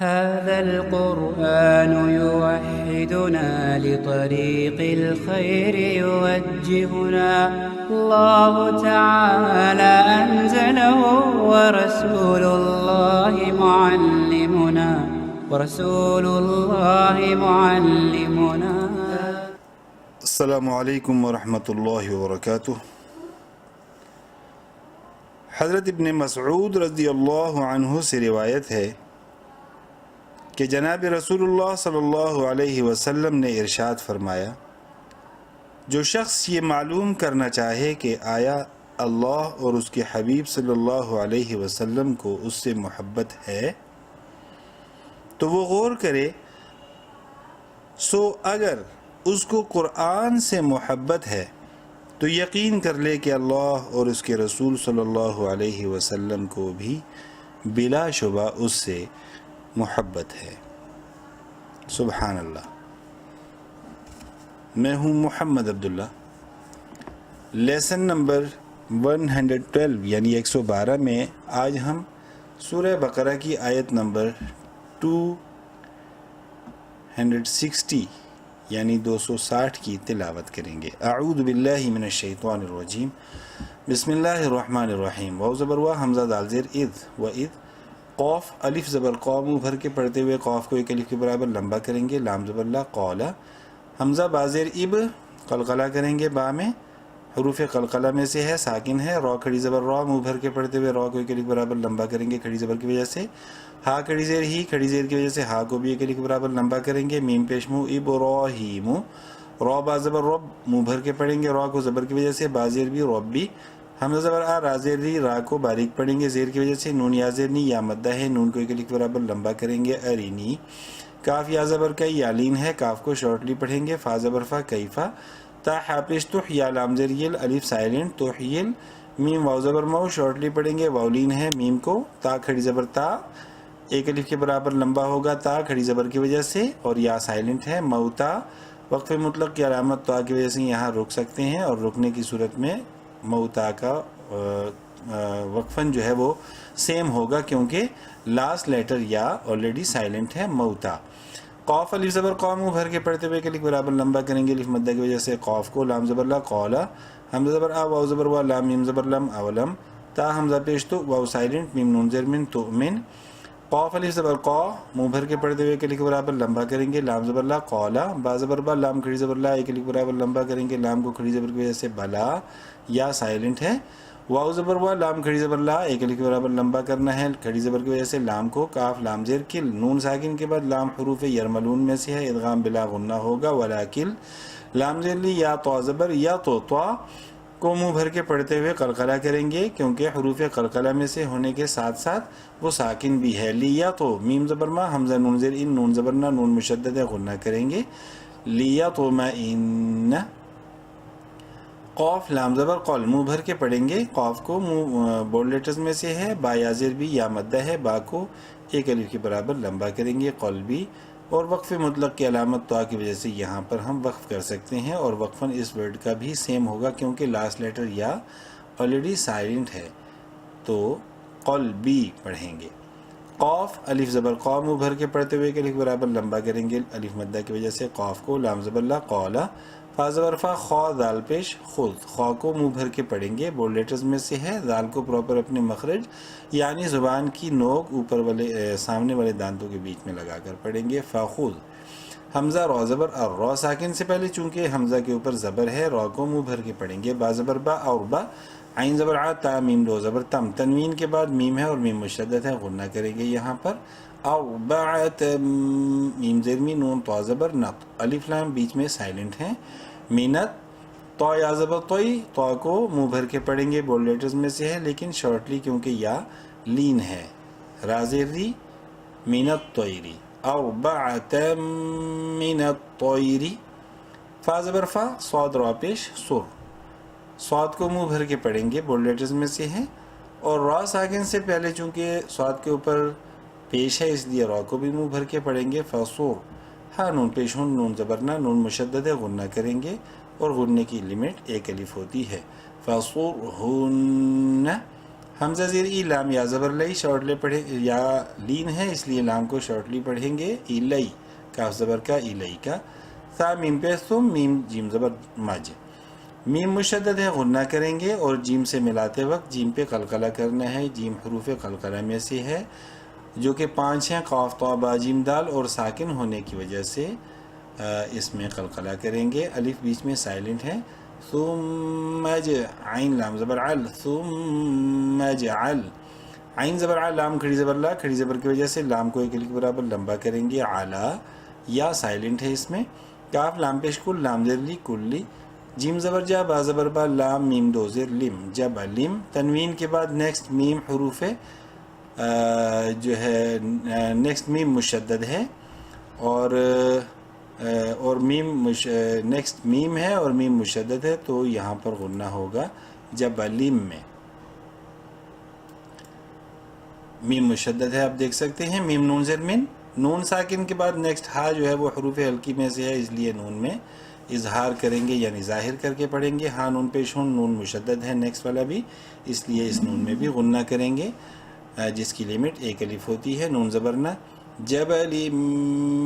هذا القرآن يوحدنا لطريق الخير يوجهنا الله تعالى أنزله ورسول الله معلمنا السلام علیکم ورحمۃ اللہ وبرکاتہ۔ حضرت ابن مسعود رضی اللہ عنہ سے روایت ہے کہ جناب رسول اللہ صلی اللہ علیہ وسلم نے ارشاد فرمایا، جو شخص یہ معلوم کرنا چاہے کہ آیا اللہ اور اس کے حبیب صلی اللہ علیہ وسلم کو اس سے محبت ہے تو وہ غور کرے، سو اگر اس کو قرآن سے محبت ہے تو یقین کر لے کہ اللہ اور اس کے رسول صلی اللہ علیہ وسلم کو بھی بلا شبہ اس سے محبت ہے۔ سبحان اللہ۔ میں ہوں محمد عبداللہ۔ لیسن نمبر 112 یعنی 112 میں آج ہم سورہ بقرہ کی آیت نمبر 260 یعنی 260 کی تلاوت کریں گے۔ اعوذ باللہ من الشیطان الرجیم، بسم اللہ الرحمن الرحیم۔ واو زبر وا، حمزہ دال زیر اذ و اذ، قوف الف زبر قو منہ بھر کے پڑھتے ہوئے قوف کو ایک الف کے برابر لمبا کریں گے، لام زبر لا قولا، حمزہ با زیر اب، قلقلہ کریں گے با میں، حروف قلقلہ میں سے ہے، ساکن ہے، را کھڑی زبر را منہ بھر کے پڑھتے ہوئے را کو ایک الف برابر لمبا کریں گے کھڑی زبر کی وجہ سے، ہا کھڑی زیر ہی، کھڑی زیر کی وجہ سے ہا کو بھی ایک الف برابر لمبا کریں گے، میم پیش منہ ابراہیم، را با زبر رب منہ بھر کے پڑھیں گے، را کو زبر کی وجہ سے، با زیر بھی ربی، حمزہ زبر آ، را زیر ری، را کو باریک پڑھیں گے زیر کی وجہ سے، نون یا زیر نی، یا مدہ ہے، نون کو ایک الف برابر لمبا کریں گے، ارینی، کاف یا زبر کا یالین ہے، کاف کو شارٹلی پڑھیں گے، فا زبر فا کیفا، تا حاپش تح یا لام زیر یل، الف سائلنٹ توحیل، میم واو زبر مو شارٹلی پڑھیں گے، واولین ہے، میم کو تا کھڑی زبر تا ایک الف کے برابر لمبا ہوگا تا کھڑی زبر کی وجہ سے، اور یا سائلنٹ ہے، موتا وقف مطلق کی علامت تا کی وجہ سے یہاں رک سکتے ہیں، اور رکنے کی صورت میں موتا کا وقفاً جو ہے وہ سیم ہوگا کیونکہ لاسٹ لیٹر یا آلریڈی سائلنٹ ہے، موتا۔ قوف الف زبر قوم منہ بھر کے پڑھتے ہوئے الف برابر لمبا کریں گے الف مدہ کی وجہ سے، قوف کو، لام زبر لا قولا، حمزہ زبر آ، واو زبر وا، لام میم زبر لم اولم، تا حمزہ پیش تو، واو سائلنٹ، میم نون زیر من تؤمن، قوف الف زبر قو منہ بھر کے پڑھتے ہوئے الف برابر لمبا کریں گے، لام زبر لا قولا، با زبر با، لام کھڑی زبر لا ایک الف برابر لمبا کریں گے، لام کو کھڑی زبر کی وجہ سے بلا، یا سائلنٹ ہے، واو زبر وا، لام کھڑی زبر لا ایک الف کے برابر لمبا کرنا ہے کھڑی زبر کی وجہ سے، لام کو، کاف لام زیر کل، نون ساکن کے بعد لام حروف یرملون میں سے ہے، ادغام بلا غنہ ہوگا، ولاکل، لام زیر لی، یا تو زبر یا تو کو منہ بھر کے پڑھتے ہوئے قلقلہ کریں گے کیونکہ حروف قلقلہ میں سے ہونے کے ساتھ ساتھ وہ ساکن بھی ہے، لیا تو، میم زبر ما، حمزہ نون زیر ان، نون زبر نا، نون مشدد غنہ کریں گے، لیا تو ما ان، قوف لام زبر قول منہ بھر کے پڑھیں گے، قوف کو بولڈ لیٹرز میں سے ہے، با یا زیر بھی، یا مدہ ہے، با کو ایک الف کے برابر لمبا کریں گے، قول بھی، اور وقف مطلق کی علامت تو کی وجہ سے یہاں پر ہم وقف کر سکتے ہیں، اور وقفاً اس ورڈ کا بھی سیم ہوگا کیونکہ لاسٹ لیٹر یا آلریڈی سائلنٹ ہے، تو قول بھی پڑھیں گے۔ قوف الف زبر قو منہ بھر کے پڑھتے ہوئے الف برابر لمبا کریں گے الف مدہ کی وجہ سے، قوف کو، لام زبر لا قولا، فا زبر فا، خو دال پیش خود، خو کو منہ بھر کے پڑھیں گے، بولڈ لیٹرز میں سے ہے، دال کو پراپر اپنے مخرج یعنی زبان کی نوک اوپر والے سامنے والے دانتوں کے بیچ میں لگا کر پڑھیں گے، فاخود، حمزہ را زبر اور، را ساکن سے پہلے چونکہ حمزہ کے اوپر زبر ہے، را کو منہ بھر کے پڑھیں گے، با زبر با اور با، عین زبر آ، تا میم دو زبر تم، تنوین کے بعد میم ہے اور میم مشدد ہے، غنہ کریں گے یہاں پر، اربعۃ، میم زیر می، نون تو زبر نت، الف لام بیچ میں سائلنٹ ہیں، مینت، تو یا زبر توئی، تو کو منہ بھر کے پڑھیں گے، بولڈ لیٹرز میں سے ہے لیکن شارٹلی کیونکہ یا لین ہے، را زیر ری، مینت تویری، اربعۃ من الطیر، فا زبر فا، صاد را پیش سر، صاد کو منہ بھر کے پڑھیں گے، بولڈ لیٹرز میں سے ہے، اور را ساکن سے پہلے چونکہ صاد کے اوپر پیش ہے اس لیے را کو بھی منہ بھر کے پڑھیں گے، فصور، ہاں نون پیش ہون، نون زبرنا، نون مشدد ہے، غنہ کریں گے، اور غننے کی لمٹ ایک الف ہوتی ہے، فصورہن، حمزہ زیر ای لام یا زبر لئی شارٹلی پڑھے یا لین ہے اس لیے لام کو شارٹلی پڑھیں گے، ایلئی کاف زبر کا ایلئی کا، ثا میم پہ ثم میم جیم زبر ماج، میم مشدد ہے غنہ کریں گے اور جیم سے ملاتے وقت جیم پہ قلقلہ کرنا ہے، جیم حروف قلقلہ میں سے ہے جو کہ 5 ہیں، قاف طا با جیم دال، اور ساکن ہونے کی وجہ سے اس میں قلقلہ کریں گے، الف بیچ میں سائلنٹ ہے، ثم عین لام زبر عل، ثم جعل، عین زبر عل لام کھڑی زبر لا، کھڑی زبر کی وجہ سے لام کو ایک الف کے برابر لمبا کریں گے، علا یا سائلنٹ ہے اس میں، کاف لام پیش کل لام زیر لی کلی، جیم زبر جا با زبر با لام میم دو زیر لم جب لم، تنوین کے بعد نیکسٹ میم حروف جو ہے نیکسٹ میم مشدد ہے اور میم نیکسٹ میم ہے اور میم مشدد ہے تو یہاں پر غنہ ہوگا جب لم میں، میم مشدد ہے آپ دیکھ سکتے ہیں، میم نون زیر من، نون ساکن کے بعد نیکسٹ ہا جو ہے وہ حروف ہلکی میں سے ہے اس لیے نون میں اظہار کریں گے یعنی ظاہر کر کے پڑھیں گے، ہاں نون پیش ہون نون مشدد ہے نیکسٹ والا بھی اس لیے اس نون میں بھی غنہ کریں گے جس کی لمٹ ایک الف ہوتی ہے، نون زبرنا، جبل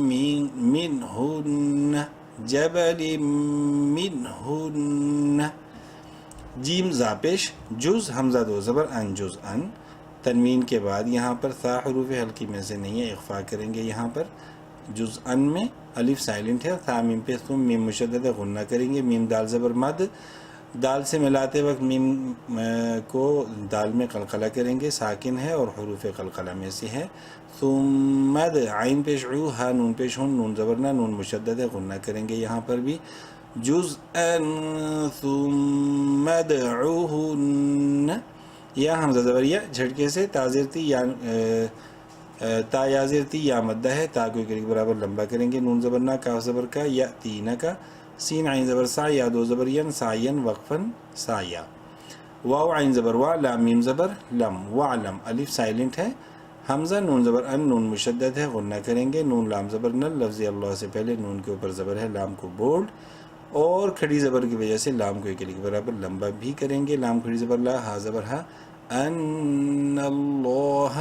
منہن، جبل منہن، جیم زا پیش، جز حمزہ دو زبر ان جز ان، تنوین کے بعد یہاں پر ثا حروف ہلکی میں سے نہیں ہے، اخفا کریں گے یہاں پر، جز ان میں الف سائلنٹ ہے، ثا میم پہ ثم میم مشدد ہے غنہ کریں گے، میم دال زبر مد، دال سے ملاتے وقت میم کو دال میں قلقلہ کریں گے، ساکن ہے اور حروف قلقلہ میں سے ہے، ثم عین پیش عو، ہا نون پیش ہون نون زبرنا، نون مشدد ہے غنہ کریں گے یہاں پر بھی، جزءا ثم ادعوهن، یا حمزہ زبر یا جھٹکے سے تازرتی یا تا یا زرتی یا مدہ ہے، تا کو ایک برابر لمبا کریں گے، نون زبرنا کاف زبر کا یا تینہ کا، سین عین زبر سا یا دو زبر ین ساین وقفن سایا، واو عین زبر وا لام میم زبر لم وعلم، الف سائلنٹ ہے، حمزہ نون زبر ان نون مشدد ہے غنہ کریں گے، نون لام زبر نل، لفظ اللہ سے پہلے نون کے اوپر زبر ہے، لام کو بولڈ اور کھڑی زبر کی وجہ سے لام کو ایک کے برابر لمبا بھی کریں گے، لام کھڑی زبر لا، ہا زبر ہا، ان اللہ،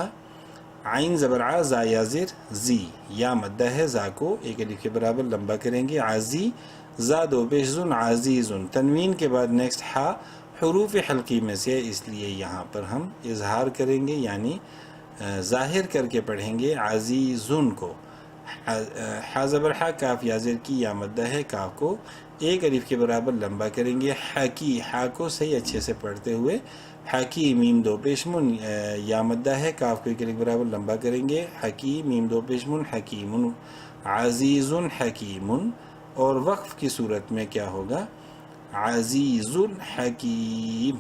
عین زبر ع زا یا زیر زی، یا مدہ ہے، زا کو ایک الف کے برابر لمبا کریں گے، عزی، زا دو پیش زن عزیزن، تنوین کے بعد نیکسٹ ہا حروف حلقی میں سے اس لیے یہاں پر ہم اظہار کریں گے یعنی ظاہر کر کے پڑھیں گے عزیزن کو، ہا زبر ہا کاف یا زیر کی یا مدہ ہے، کاف کو ایک الف کے برابر لمبا کریں گے، حکی، ہا کو صحیح اچھے سے پڑھتے ہوئے، حکی میم دو پیشمن یا مدہ ہے، کاف کو ایک الف برابر لمبا کریں گے، حکی میم دو پیشمن حکیمن، عزیز حکیم، اور وقف کی صورت میں کیا ہوگا عزیز حکیم۔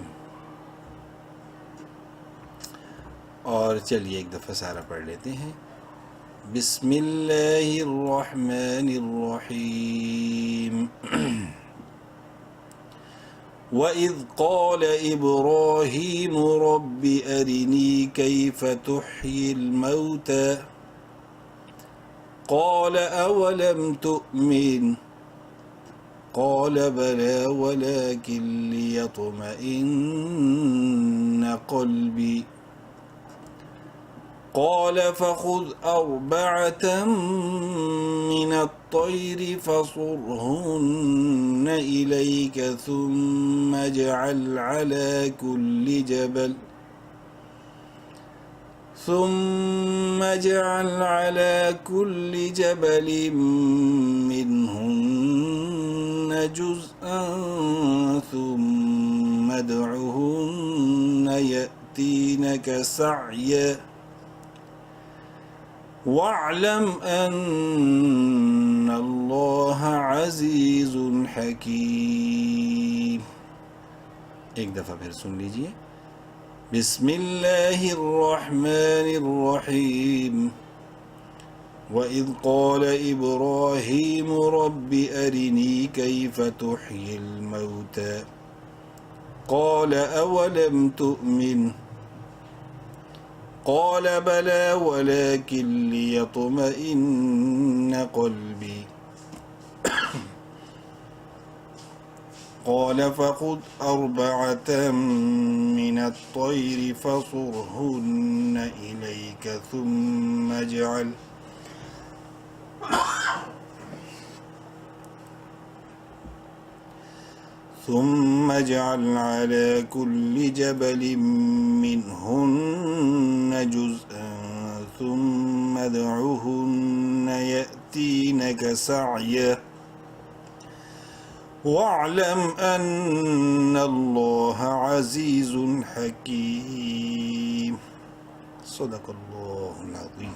اور چلیے ایک دفعہ سارا پڑھ لیتے ہیں، بسم اللہ الرحمن الرحیم، وَإِذْ قَالَ إِبْرَاهِيمُ رَبِّ أَرِنِي كَيْفَ تُحْيِي الْمَوْتَى قَالَ أَوَلَمْ تُؤْمِنْ قَالَ بَلَى وَلَكِنْ لِيَطْمَئِنَّ قَلْبِي قال فخذ أربعة من الطير فصرهن إليك ثم اجعل على كل جبل منهن جزءا ثم ادعهن يأتينك سعيا وَاعْلَمْ أَنَّ اللَّهَ عَزِيزٌ حَكِيمٌ۔ ایک دفعہ پھر سن لیجئے، بسم اللہ الرحمن الرحیم، وَإِذْ قَالَ إِبْرَاهِيمُ رَبِّ أَرِنِي كَيْفَ تُحْيِي الْمَوْتَى قَالَ أَوَلَمْ تُؤْمِنْ قال بلى ولكن ليطمئن قلبي قال فخذ أربعة من الطير فصرهن إليك ثم اجعل على كل جبل منهن جزءا ثم ادعهن يأتينك سعيا واعلم أن الله عزيز حكيم. صدق الله العظيم.